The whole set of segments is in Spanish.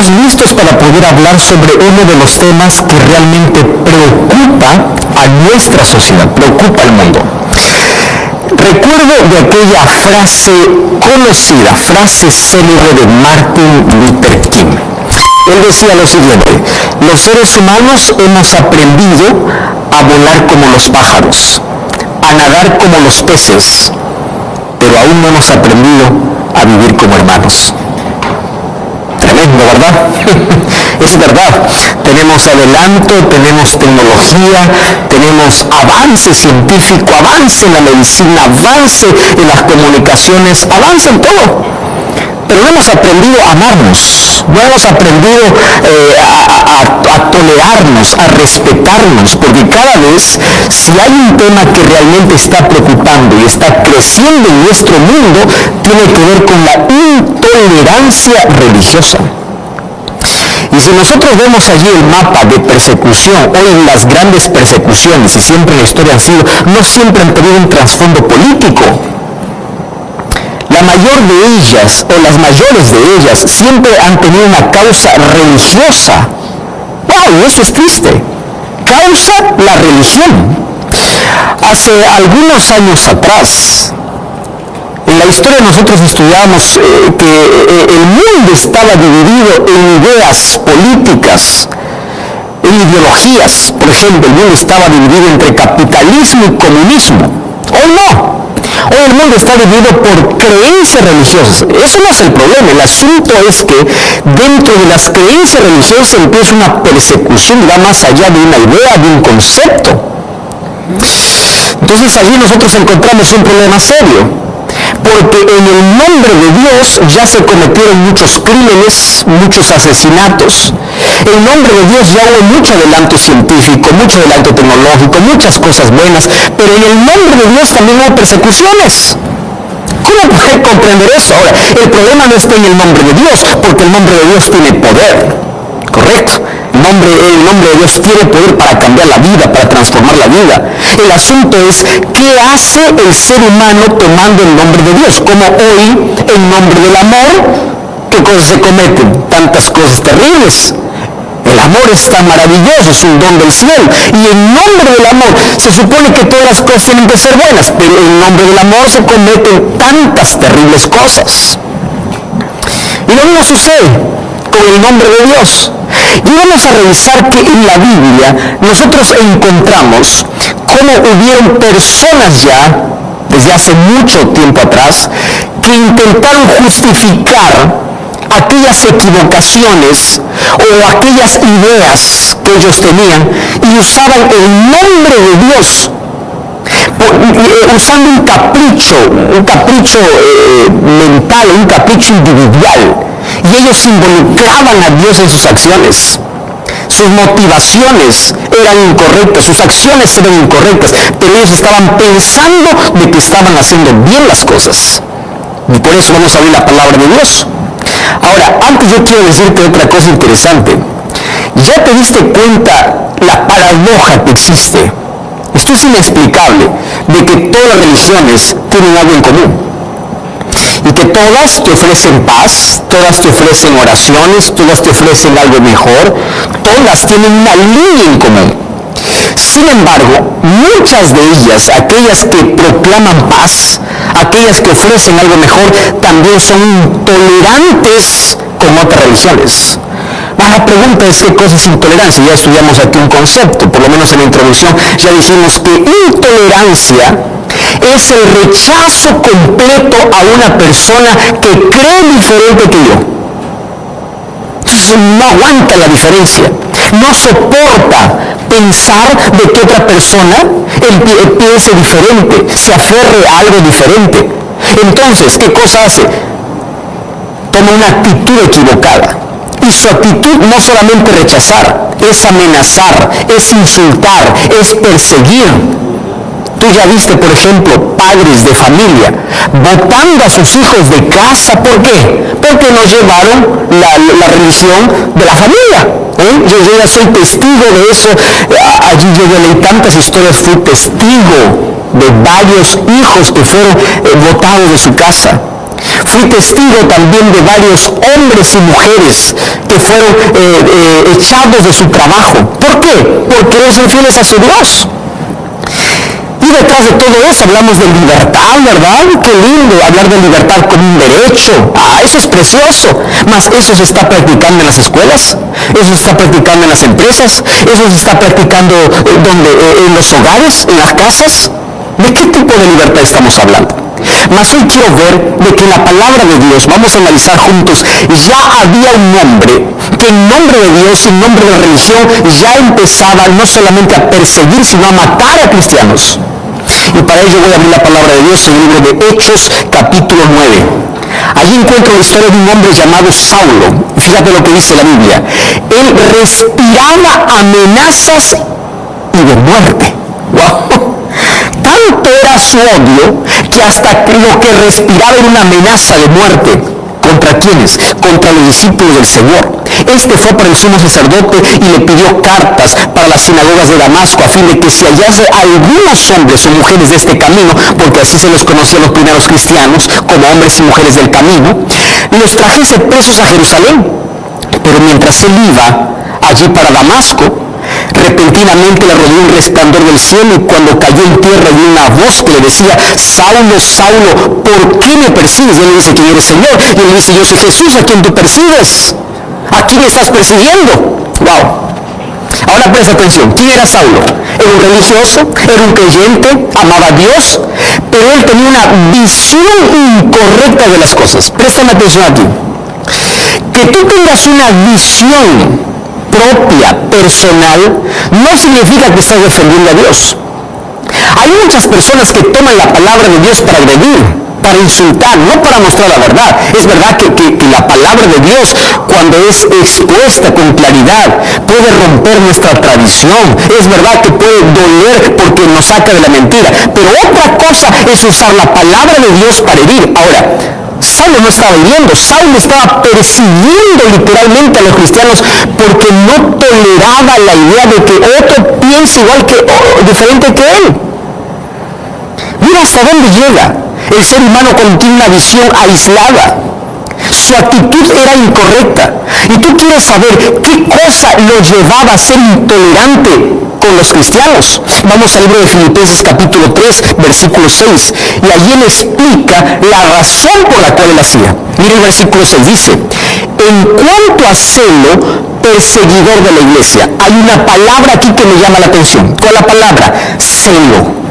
estamos listos para poder hablar sobre uno de los temas que realmente preocupa a nuestra sociedad, preocupa al mundo. Recuerdo de aquella frase conocida, frase célebre de Martin Luther King. Él decía lo siguiente: los seres humanos hemos aprendido a volar como los pájaros, a nadar como los peces, pero aún no hemos aprendido a vivir como hermanos. Tremendo, ¿verdad? Es verdad. Tenemos adelanto, tenemos tecnología, tenemos avance científico, avance en la medicina, avance en las comunicaciones, avance en todo. Pero no hemos aprendido a amarnos, no hemos aprendido a tolerarnos, a respetarnos, porque cada vez, si hay un tema que realmente está preocupando y está creciendo en nuestro mundo, tiene que ver con la intolerancia religiosa. Y si nosotros vemos allí el mapa de persecución, hoy las grandes persecuciones, y siempre en la historia han sido, no siempre han tenido un trasfondo político. La mayor de ellas, o las mayores de ellas, siempre han tenido una causa religiosa. ¡Wow! Y eso es triste. Causa la religión. Hace algunos años atrás, en la historia nosotros estudiábamos que el mundo estaba dividido en ideas políticas, en ideologías. Por ejemplo, el mundo estaba dividido entre capitalismo y comunismo. Hoy no. Hoy el mundo está dividido por creencias religiosas. Eso no es el problema. El asunto es que dentro de las creencias religiosas empieza una persecución y va más allá de una idea, de un concepto. Entonces allí nosotros encontramos un problema serio, porque en el nombre de Dios ya se cometieron muchos crímenes, muchos asesinatos. En el nombre de Dios ya hubo mucho adelanto científico, mucho adelanto tecnológico, muchas cosas buenas, pero en el nombre de Dios también hubo persecuciones. ¿Cómo poder comprender eso? Ahora, el problema no está en el nombre de Dios, porque el nombre de Dios tiene poder, ¿correcto? El nombre de Dios tiene poder para cambiar la vida, para transformar la vida. El asunto es, ¿qué hace el ser humano tomando el nombre de Dios? Como hoy, en nombre del amor, ¿qué cosas se cometen? Tantas cosas terribles. El amor es tan maravilloso, es un don del cielo. Y en nombre del amor, se supone que todas las cosas tienen que ser buenas, pero en nombre del amor se cometen tantas terribles cosas. Y lo mismo sucede con el nombre de Dios. Y vamos a revisar que en la Biblia nosotros encontramos cómo hubieron personas ya, desde hace mucho tiempo atrás, que intentaron justificar aquellas equivocaciones o aquellas ideas que ellos tenían y usaban el nombre de Dios usando un capricho mental, un capricho individual, y ellos involucraban a Dios en sus acciones. Sus motivaciones eran incorrectas, sus acciones eran incorrectas, pero ellos estaban pensando de que estaban haciendo bien las cosas. Y por eso vamos a abrir la palabra de Dios. Ahora, antes yo quiero decirte otra cosa interesante. ¿Ya te diste cuenta la paradoja que existe? Esto es inexplicable, de que todas las religiones tienen algo en común. Y que todas te ofrecen paz, todas te ofrecen oraciones, todas te ofrecen algo mejor, todas tienen una línea en común. Sin embargo, muchas de ellas, aquellas que proclaman paz, aquellas que ofrecen algo mejor, también son intolerantes con otras religiones. La pregunta es, ¿qué cosa es intolerancia? Ya estudiamos aquí un concepto, por lo menos en la introducción ya dijimos que intolerancia es el rechazo completo a una persona que cree diferente que yo. Entonces no aguanta la diferencia, no soporta pensar de que otra persona piense diferente, se aferre a algo diferente. Entonces, ¿qué cosa hace? Toma una actitud equivocada. Y su actitud no solamente rechazar, es amenazar, es insultar, es perseguir. Tú ya viste, por ejemplo, padres de familia botando a sus hijos de casa. ¿Por qué? Porque no llevaron la religión de la familia. Yo ya soy testigo de eso. Allí yo leí tantas historias, fui testigo de varios hijos que fueron botados de su casa. Fui testigo también de varios hombres y mujeres que fueron echados de su trabajo. ¿Por qué? Porque eran infieles a su Dios. Y detrás de todo eso hablamos de libertad, ¿verdad? Qué lindo hablar de libertad como un derecho. Eso es precioso. Mas eso se está practicando en las escuelas, eso se está practicando en las empresas, eso se está practicando en los hogares, en las casas. ¿De qué tipo de libertad estamos hablando? Mas hoy quiero ver de que la palabra de Dios, vamos a analizar juntos, ya había un hombre que en nombre de Dios, en nombre de la religión, ya empezaba no solamente a perseguir, sino a matar a cristianos. Y para ello voy a abrir la palabra de Dios en el libro de Hechos, capítulo 9. Allí encuentro la historia de un hombre llamado Saulo. Fíjate lo que dice la Biblia. Él respiraba amenazas y de muerte. ¡Wow! Tanto era su odio que hasta lo que respiraba era una amenaza de muerte. ¿Contra quiénes? Contra los discípulos del Señor. Este fue para el sumo sacerdote y le pidió cartas para las sinagogas de Damasco a fin de que si hallase algunos hombres o mujeres de este camino, porque así se les conocía a los primeros cristianos como hombres y mujeres del camino, los trajese presos a Jerusalén. Pero mientras él iba allí para Damasco, repentinamente le rodeó un resplandor del cielo y cuando cayó en tierra y una voz que le decía: Saulo, Saulo, ¿por qué me persigues? Y él le dice: ¿quién eres, Señor? Y él le dice: yo soy Jesús, ¿a quién tú persigues? ¿A quién estás persiguiendo? ¡Wow! Ahora presta atención. ¿Quién era Saulo? Era un religioso, era un creyente, amaba a Dios, pero él tenía una visión incorrecta de las cosas. Presten atención aquí. Que tú tengas una visión propia, personal, no significa que estás defendiendo a Dios. Hay muchas personas que toman la palabra de Dios para agredir, para insultar, no para mostrar la verdad. Es verdad que la palabra de Dios, cuando es expuesta con claridad, puede romper nuestra tradición. Es verdad que puede doler porque nos saca de la mentira. Pero otra cosa es usar la palabra de Dios para herir. Ahora, Saulo no estaba hiriendo, Saulo estaba persiguiendo literalmente a los cristianos porque no toleraba la idea de que otro piense igual que, diferente que él. Mira hasta dónde llega el ser humano cuando tiene una visión aislada. Su actitud era incorrecta. Y tú quieres saber qué cosa lo llevaba a ser intolerante con los cristianos. Vamos al libro de Filipenses capítulo 3, versículo 6. Y allí él explica la razón por la cual él hacía. Mira el versículo 6, dice: en cuanto a celo, perseguidor de la iglesia. Hay una palabra aquí que me llama la atención. ¿Cuál es la palabra? Celo.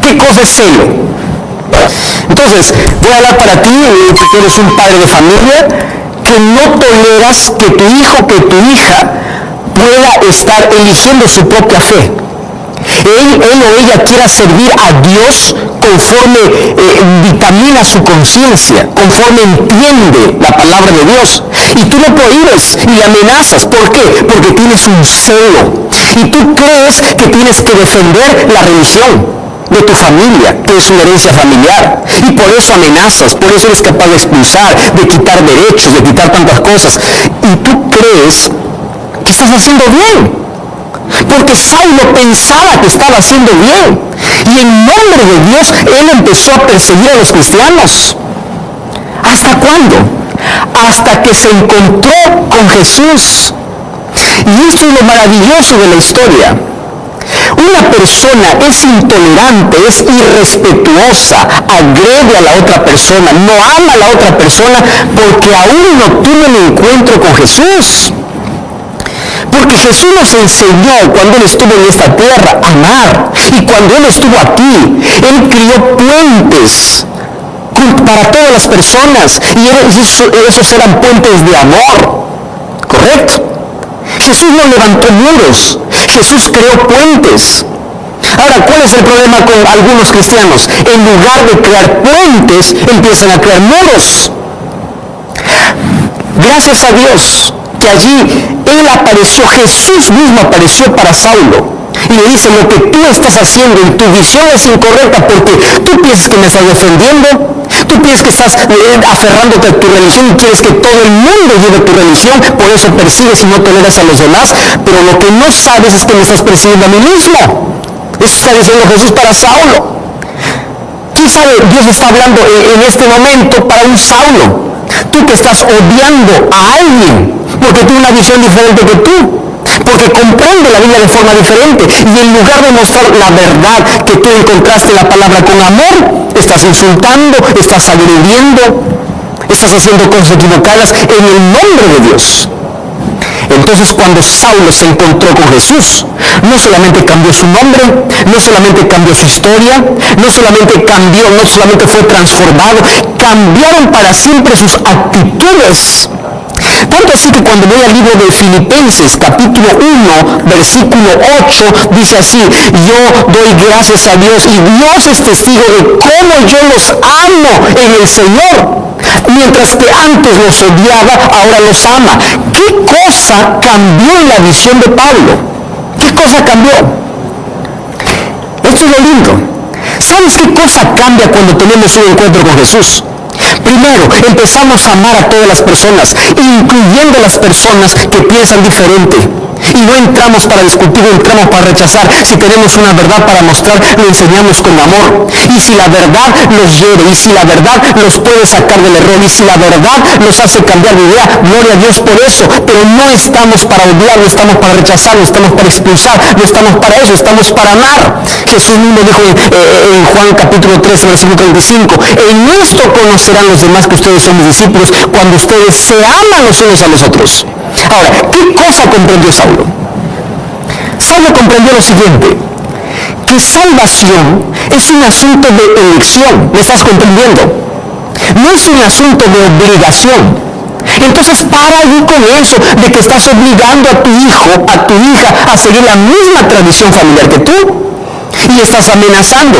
¿Qué cosa es celo? Entonces, voy a hablar para ti, que tú eres un padre de familia, que no toleras que tu hijo, que tu hija pueda estar eligiendo su propia fe. Él o ella quiera servir a Dios conforme dictamina su conciencia, conforme entiende la palabra de Dios. Y tú lo prohíbes y le amenazas. ¿Por qué? Porque tienes un celo. Y tú crees que tienes que defender la religión de tu familia, que es una herencia familiar, y por eso amenazas, por eso eres capaz de expulsar, de quitar derechos, de quitar tantas cosas, y tú crees que estás haciendo bien, porque Saulo pensaba que estaba haciendo bien, y en nombre de Dios él empezó a perseguir a los cristianos. ¿Hasta cuándo? Hasta que se encontró con Jesús. Y esto es lo maravilloso de la historia. Una persona es intolerante, es irrespetuosa, agrede a la otra persona, no ama a la otra persona porque aún no tuvo un encuentro con Jesús. Porque Jesús nos enseñó cuando Él estuvo en esta tierra a amar. Y cuando Él estuvo aquí, Él crió puentes para todas las personas. Y esos eran puentes de amor. ¿Correcto? Jesús no levantó muros, Jesús creó puentes. Ahora, ¿cuál es el problema con algunos cristianos? En lugar de crear puentes, empiezan a crear muros. Gracias a Dios que allí Él apareció, Jesús mismo apareció para Saulo. Y le dice: lo que tú estás haciendo en tu visión es incorrecta porque tú piensas que me estás defendiendo. Tú piensas que estás aferrándote a tu religión y quieres que todo el mundo lleve tu religión, por eso persigues y no toleras a los demás, pero lo que no sabes es que me estás persiguiendo a mí mismo. Eso está diciendo Jesús para Saulo. ¿Quién sabe? Dios está hablando en este momento para un Saulo. Tú que estás odiando a alguien porque tiene una visión diferente que tú, porque comprende la Biblia de forma diferente, y en lugar de mostrar la verdad que tú encontraste en la palabra con amor, estás insultando, estás agrediendo, estás haciendo cosas equivocadas en el nombre de Dios. Entonces, cuando Saulo se encontró con Jesús, no solamente cambió su nombre, no solamente cambió su historia, no solamente fue transformado, cambiaron para siempre sus actitudes. Tanto así que cuando voy al libro de Filipenses, capítulo 1, versículo 8, dice así: yo doy gracias a Dios y Dios es testigo de cómo yo los amo en el Señor. Mientras que antes los odiaba, ahora los ama. ¿Qué cosa cambió en la visión de Pablo? ¿Qué cosa cambió? Esto es lo lindo. ¿Sabes qué cosa cambia cuando tenemos un encuentro con Jesús? Primero, empezamos a amar a todas las personas, incluyendo las personas que piensan diferente. Y no entramos para discutir, no entramos para rechazar. Si tenemos una verdad para mostrar, lo enseñamos con amor. Y si la verdad los lleva, y si la verdad los puede sacar del error, y si la verdad los hace cambiar de idea, gloria a Dios por eso. Pero no estamos para odiar, no estamos para rechazar, no estamos para expulsar, no estamos para eso, estamos para amar. Jesús mismo dijo en Juan capítulo 13, versículo 35, en esto conocerán los demás que ustedes son mis discípulos, cuando ustedes se aman los unos a los otros. Ahora, ¿qué cosa comprendió Saulo? Saulo comprendió lo siguiente: que salvación es un asunto de elección. ¿Me estás comprendiendo? No es un asunto de obligación. Entonces para allí con eso de que estás obligando a tu hijo, a tu hija a seguir la misma tradición familiar que tú. Y estás amenazando,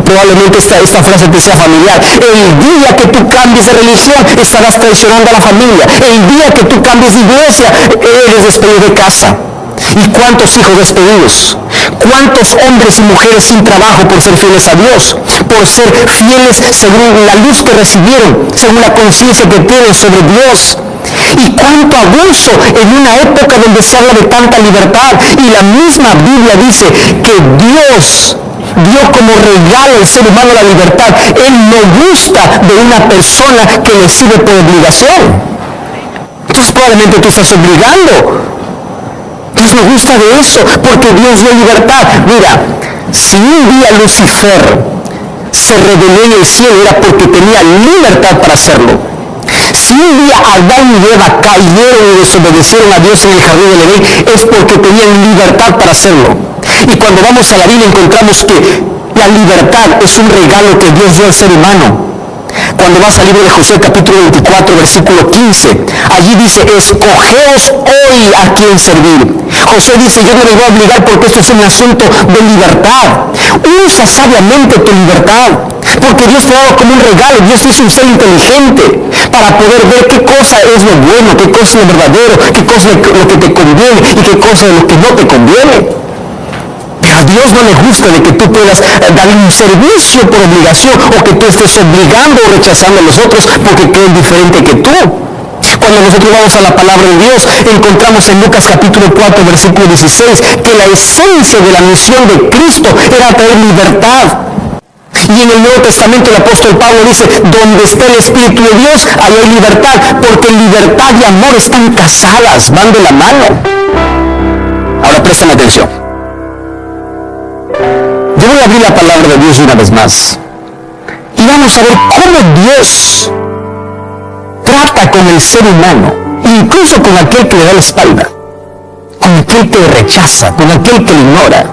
probablemente esta frase te sea familiar: el día que tú cambies de religión estarás traicionando a la familia, el día que tú cambies de iglesia eres despedido de casa. ¿Y cuántos hijos despedidos? ¿Cuántos hombres y mujeres sin trabajo por ser fieles a Dios? Por ser fieles según la luz que recibieron, según la conciencia que tienen sobre Dios. Y cuánto abuso en una época donde se habla de tanta libertad. Y la misma Biblia dice que Dios dio como regalo al ser humano la libertad. Él no gusta de una persona que le sirve por obligación. Entonces probablemente tú estás obligando. Dios no gusta de eso, porque Dios dio libertad. Mira, si un día Lucifer se rebeló en el cielo, era porque tenía libertad para hacerlo. Si un día Adán y Eva cayeron y desobedecieron a Dios en el jardín del Edén, es porque tenían libertad para hacerlo. Y cuando vamos a la Biblia encontramos que la libertad es un regalo que Dios dio al ser humano. Cuando vas al libro de Josué capítulo 24 versículo 15, allí dice: escogeos hoy a quién servir. Josué dice: yo no les voy a obligar porque esto es un asunto de libertad. Usa sabiamente tu libertad, porque Dios te ha dado como un regalo. Dios es un ser inteligente para poder ver qué cosa es lo bueno, qué cosa es lo verdadero, qué cosa es lo que te conviene y qué cosa es lo que no te conviene. Pero a Dios no le gusta de que tú puedas dar un servicio por obligación, o que tú estés obligando o rechazando a los otros porque creen diferente que tú. Cuando nosotros vamos a la palabra de Dios, encontramos en Lucas capítulo 4 versículo 16 que la esencia de la misión de Cristo era traer libertad. Y en el Nuevo Testamento el apóstol Pablo dice: donde esté el Espíritu de Dios, ahí hay libertad, porque libertad y amor están casadas, van de la mano. Ahora presten atención. Yo voy a abrir la palabra de Dios una vez más y vamos a ver cómo Dios trata con el ser humano, incluso con aquel que le da la espalda, con aquel que le rechaza, con aquel que le ignora.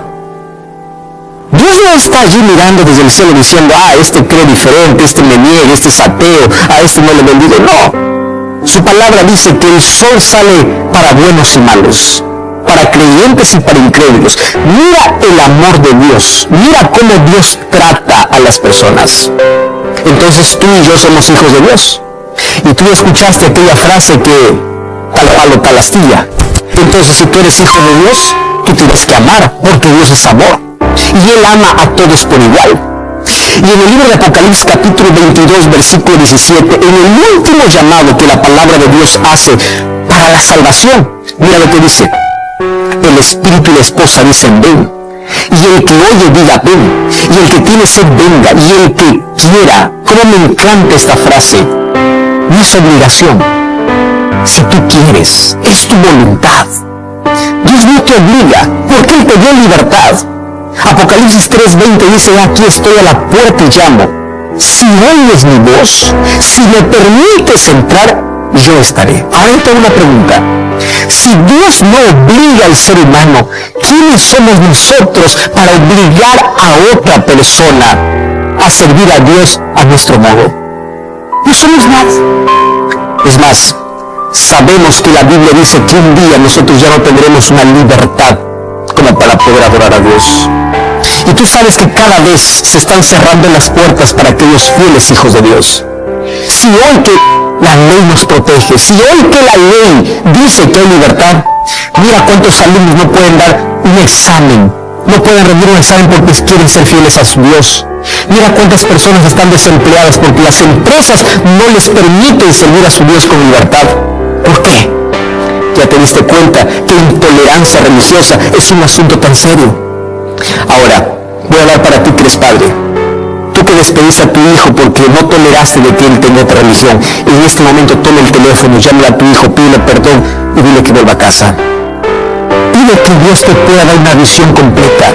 Dios no está allí mirando desde el cielo diciendo: este cree diferente, este me niega, este es ateo, a este no le bendigo. No, su palabra dice que el sol sale para buenos y malos, para creyentes y para incrédulos. Mira el amor de Dios, mira cómo Dios trata a las personas. Entonces tú y yo somos hijos de Dios. Y tú escuchaste aquella frase que tal palo, tal astilla. Entonces si tú eres hijo de Dios, tú tienes que amar, porque Dios es amor. Y Él ama a todos por igual. Y en el libro de Apocalipsis capítulo 22 versículo 17, en el último llamado que la palabra de Dios hace para la salvación, mira lo que dice: el Espíritu y la esposa dicen: ven. Y el que oye diga ven, y el que tiene sed venga, y el que quiera. Cómo me encanta esta frase. No es obligación. Si tú quieres, es tu voluntad. Dios no te obliga, porque Él te dio libertad. Apocalipsis 3:20 dice, aquí estoy a la puerta y llamo. Si oyes mi voz, si me permites entrar, yo estaré. Ahora tengo una pregunta. Si Dios no obliga al ser humano, ¿quiénes somos nosotros para obligar a otra persona a servir a Dios a nuestro modo? No somos más. Es más, sabemos que la Biblia dice que un día nosotros ya no tendremos una libertad como para poder adorar a Dios. Y tú sabes que cada vez se están cerrando las puertas para aquellos fieles hijos de Dios. Si hoy que la ley nos protege, si hoy que la ley dice que hay libertad, mira cuántos alumnos no pueden dar un examen, no pueden rendir un examen porque quieren ser fieles a su Dios. Mira cuántas personas están desempleadas porque las empresas no les permiten servir a su Dios con libertad. ¿Por qué? Ya te diste cuenta que la intolerancia religiosa es un asunto tan serio. Ahora, voy a hablar para ti que eres padre. Tú que despediste a tu hijo porque no toleraste de que él tenga otra religión, en este momento toma el teléfono, llámale a tu hijo, pídele perdón y dile que vuelva a casa. Pide que Dios te pueda dar una visión completa.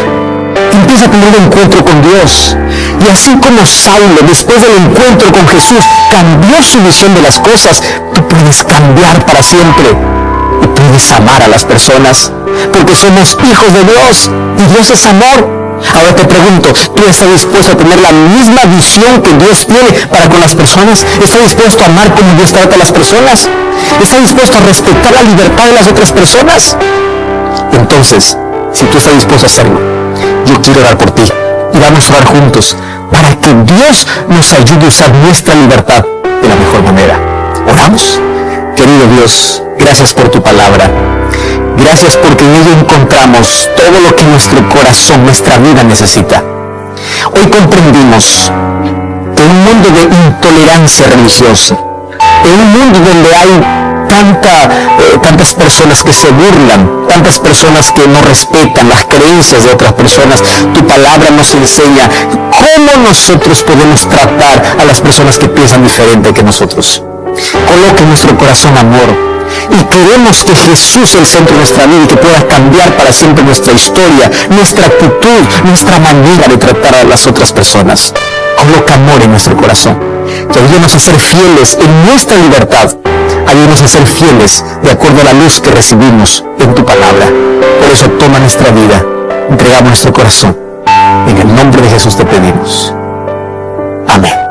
Empieza a tener un encuentro con Dios. Y así como Saulo, después del encuentro con Jesús, cambió su visión de las cosas, tú puedes cambiar para siempre. Y puedes amar a las personas, porque somos hijos de Dios, y Dios es amor. Ahora te pregunto, ¿tú estás dispuesto a tener la misma visión que Dios tiene para con las personas? ¿Estás dispuesto a amar como Dios trata a las personas? ¿Estás dispuesto a respetar la libertad de las otras personas? Entonces, si tú estás dispuesto a hacerlo, yo quiero orar por ti y vamos a orar juntos para que Dios nos ayude a usar nuestra libertad de la mejor manera. ¿Oramos? Querido Dios, gracias por tu palabra. Gracias porque en ella encontramos todo lo que nuestro corazón, nuestra vida necesita. Hoy comprendimos que en un mundo de intolerancia religiosa, en un mundo donde hay tantas personas que se burlan, tantas personas que no respetan las creencias de otras personas, tu palabra nos enseña cómo nosotros podemos tratar a las personas que piensan diferente que nosotros. Coloca en nuestro corazón amor. Y queremos que Jesús sea el centro de nuestra vida y que pueda cambiar para siempre nuestra historia, nuestra actitud, nuestra manera de tratar a las otras personas. Coloca amor en nuestro corazón. Y ayúdanos a ser fieles en nuestra libertad. Ayúdanos a ser fieles de acuerdo a la luz que recibimos en tu palabra. Por eso toma nuestra vida, entregamos nuestro corazón. En el nombre de Jesús te pedimos. Amén.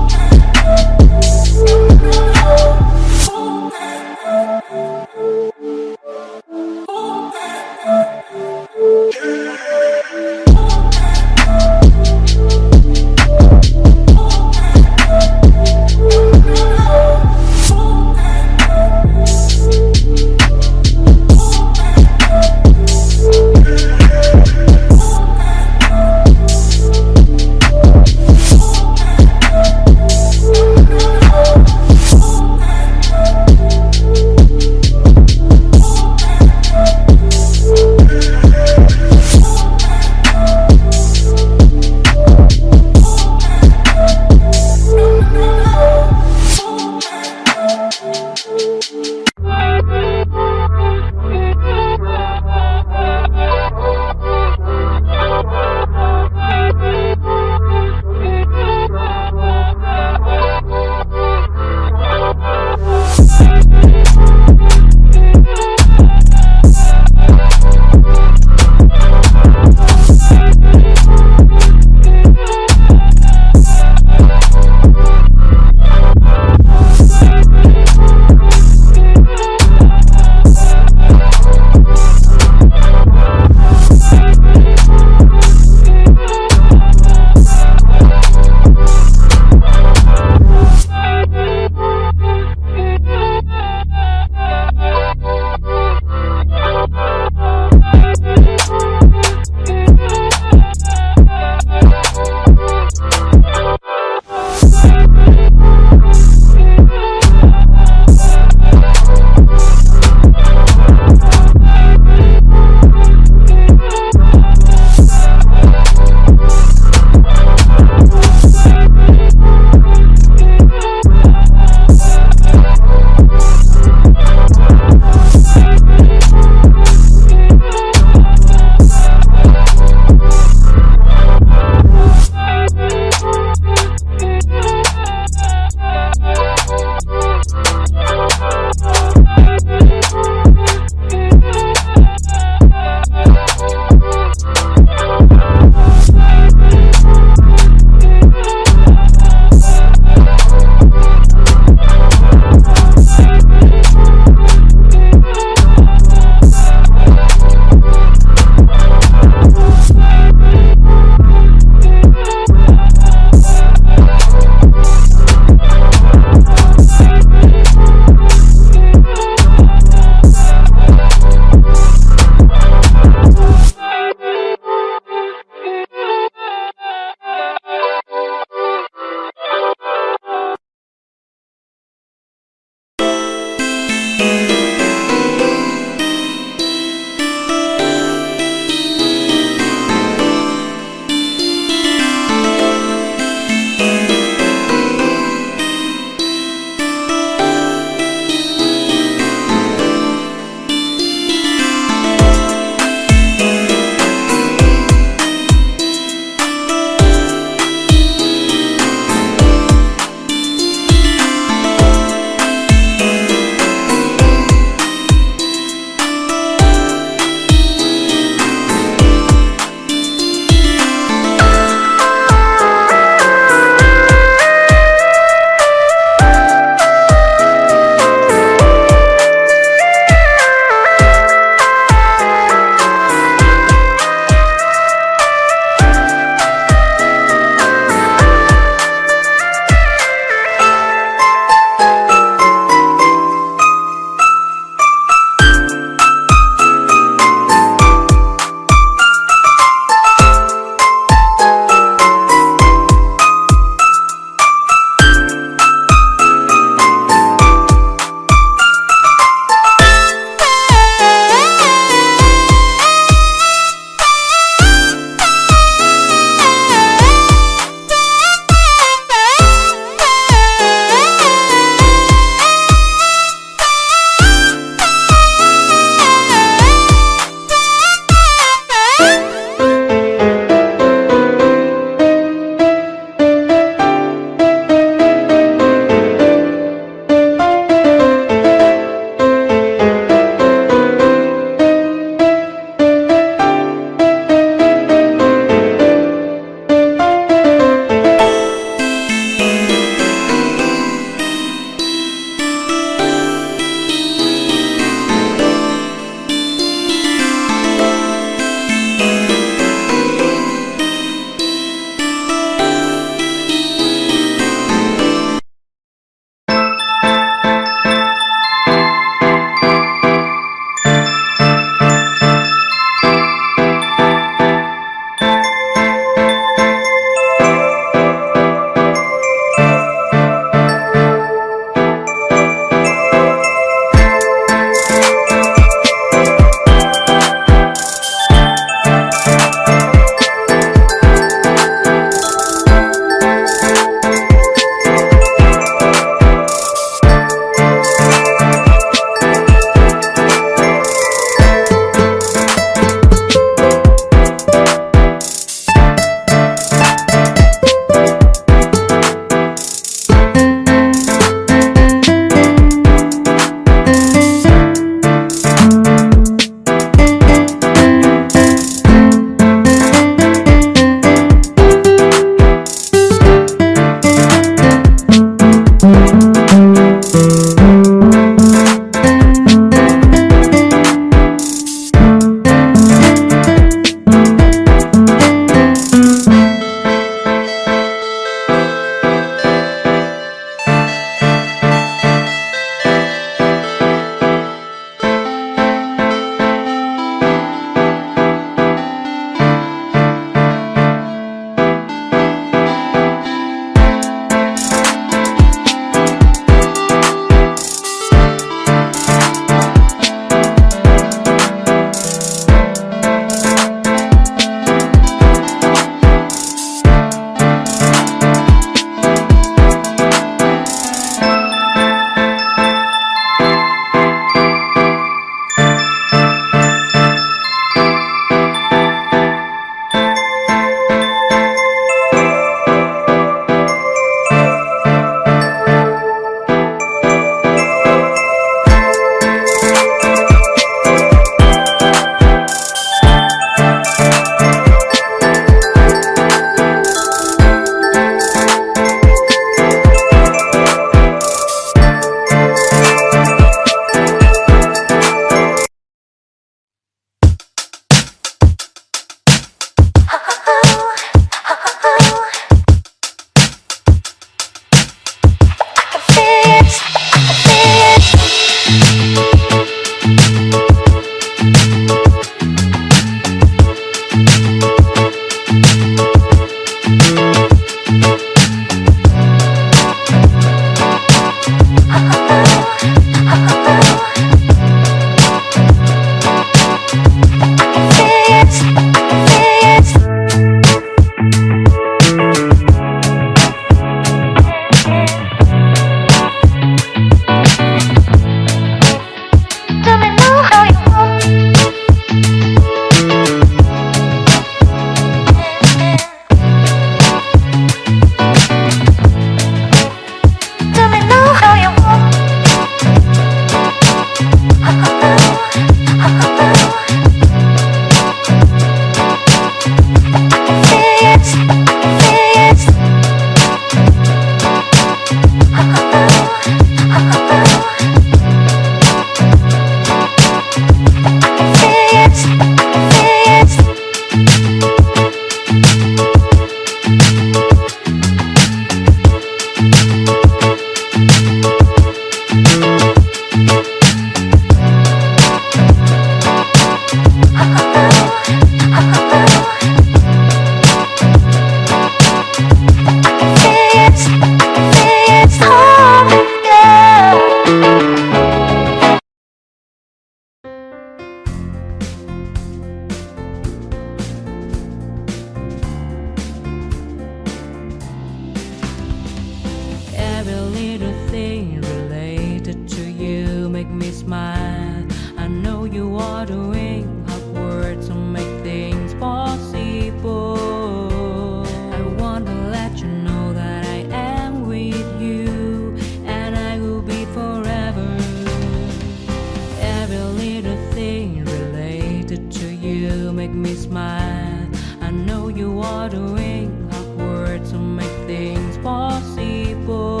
smile. I know you are doing hard work to make things possible.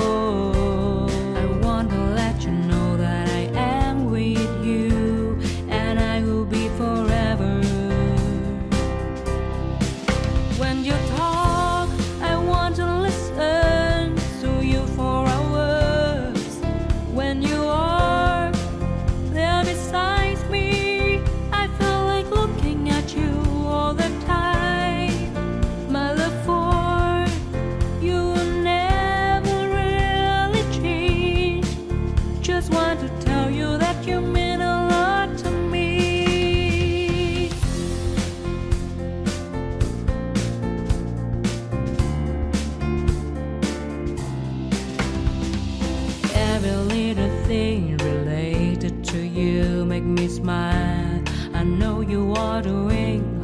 I want to let you know that I am with you, and I will be forever. When you talk, I want to listen to you for hours. When you are there beside me, I feel like looking at you all the time. My love for you will never really change. Just want to tell you that you mean a lot to me. Every little thing related to you make me smile. I know you are doing